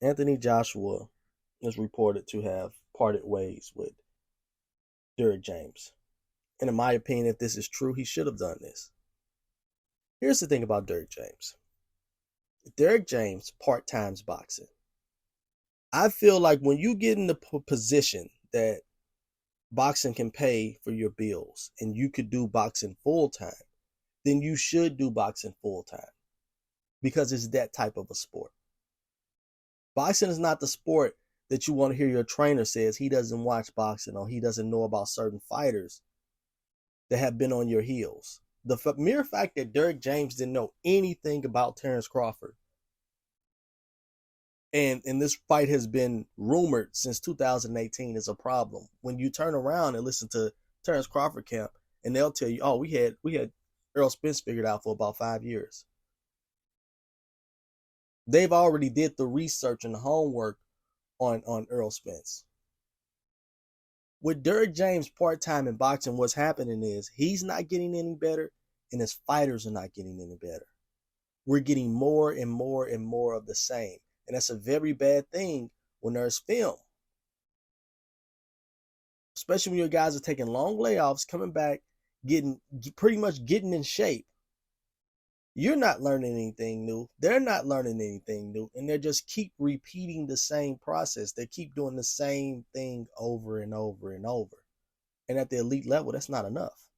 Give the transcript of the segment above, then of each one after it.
Anthony Joshua is reported to have parted ways with Derrick James. And in my opinion, if this is true, he should have done this. Here's the thing about Derrick James. Derrick James part-times boxing. I feel like when you get in the position that boxing can pay for your bills and you could do boxing full time, then you should do boxing full time because it's that type of a sport. Boxing is not the sport that you want to hear your trainer says he doesn't watch boxing or he doesn't know about certain fighters that have been on your heels. The mere fact that Derrick James didn't know anything about Terrence Crawford, and this fight has been rumored since 2018, is a problem. When you turn around and listen to Terrence Crawford camp, and they'll tell you, "Oh, we had Errol Spence figured out for about 5 years." They've already did the research and the homework on Errol Spence. With Derrick James part-time in boxing, what's happening is he's not getting any better and his fighters are not getting any better. We're getting more and more and more of the same. And that's a very bad thing when there's film. Especially when your guys are taking long layoffs, coming back, pretty much getting in shape. You're not learning anything new. They're not learning anything new. And they just keep repeating the same process. They keep doing the same thing over and over and over. And at the elite level, that's not enough.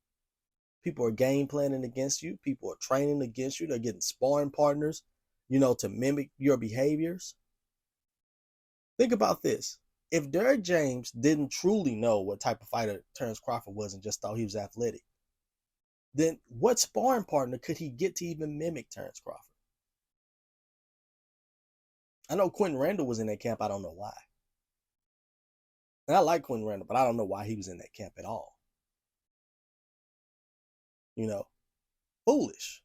People are game planning against you. People are training against you. They're getting sparring partners, to mimic your behaviors. Think about this. If Derrick James didn't truly know what type of fighter Terrence Crawford was and just thought he was athletic, then what sparring partner could he get to even mimic Terrence Crawford? I know Quentin Randall was in that camp. I don't know why. And I like Quentin Randall, but I don't know why he was in that camp at all. Foolish.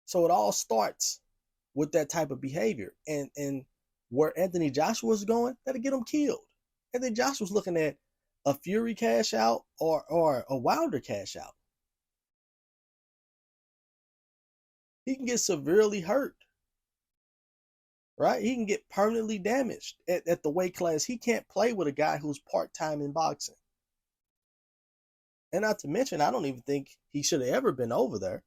So it all starts with that type of behavior. And where Anthony Joshua's going, that'll get him killed. Anthony Joshua's looking at a Fury cash out or a Wilder cash out. He can get severely hurt, right? He can get permanently damaged at the weight class. He can't play with a guy who's part-time in boxing. And not to mention, I don't even think he should have ever been over there.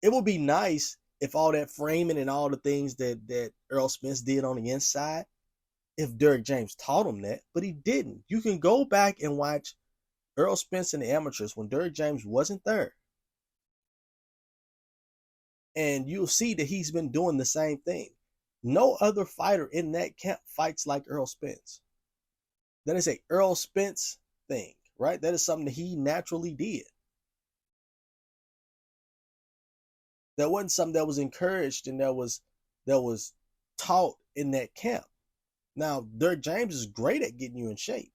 It would be nice if all that framing and all the things that Errol Spence did on the inside, if Derrick James taught him that, but he didn't. You can go back and watch Errol Spence in the amateurs when Derrick James wasn't there. And you'll see that he's been doing the same thing. No other fighter in that camp fights like Errol Spence. That is a Errol Spence thing, right? That is something that he naturally did. That wasn't something that was encouraged and that was taught in that camp. Now, Derrick James is great at getting you in shape.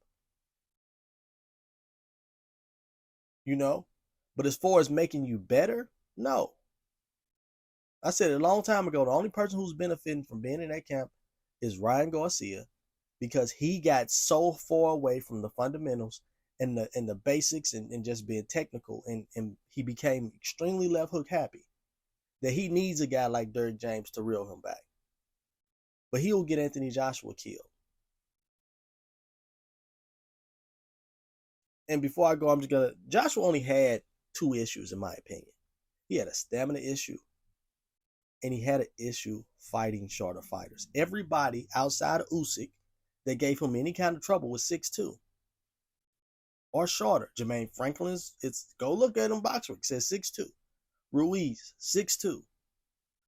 But as far as making you better, no. I said it a long time ago, the only person who's benefiting from being in that camp is Ryan Garcia, because he got so far away from the fundamentals and the basics and just being technical, and he became extremely left hook happy, that he needs a guy like Derrick James to reel him back. But he will get Anthony Joshua killed. And before I go, Joshua only had 2 issues in my opinion. He had a stamina issue and he had an issue fighting shorter fighters. Everybody outside of Usyk that gave him any kind of trouble was 6'2" or shorter. Jermaine Franklin's, go look at him BoxRec, says 6'2". Ruiz, 6'2".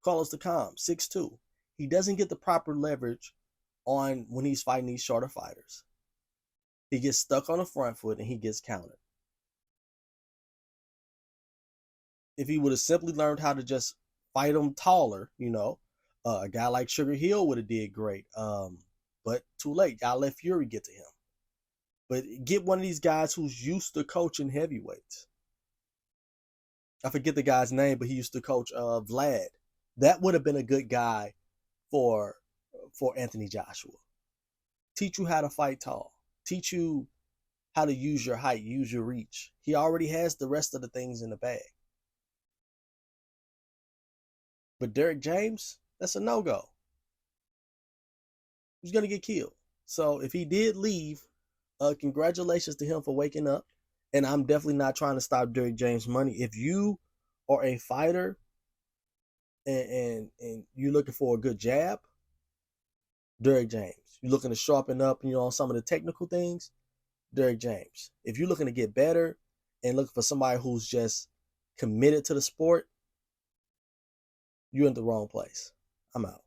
Carlos Takam, 6'2". He doesn't get the proper leverage on when he's fighting these shorter fighters. He gets stuck on the front foot and he gets countered. If he would have simply learned how to just fight him taller, a guy like Sugar Hill would have did great. But too late. Y'all let Fury get to him. But get one of these guys who's used to coaching heavyweights. I forget the guy's name, but he used to coach Vlad. That would have been a good guy for Anthony Joshua. Teach you how to fight tall. Teach you how to use your height, use your reach. He already has the rest of the things in the bag. But Derrick James, that's a no-go. He's going to get killed. So if he did leave, congratulations to him for waking up. And I'm definitely not trying to stop Derrick James' money. If you are a fighter and you're looking for a good jab, Derrick James. You're looking to sharpen up, on some of the technical things, Derrick James. If you're looking to get better and looking for somebody who's just committed to the sport, you're in the wrong place. I'm out.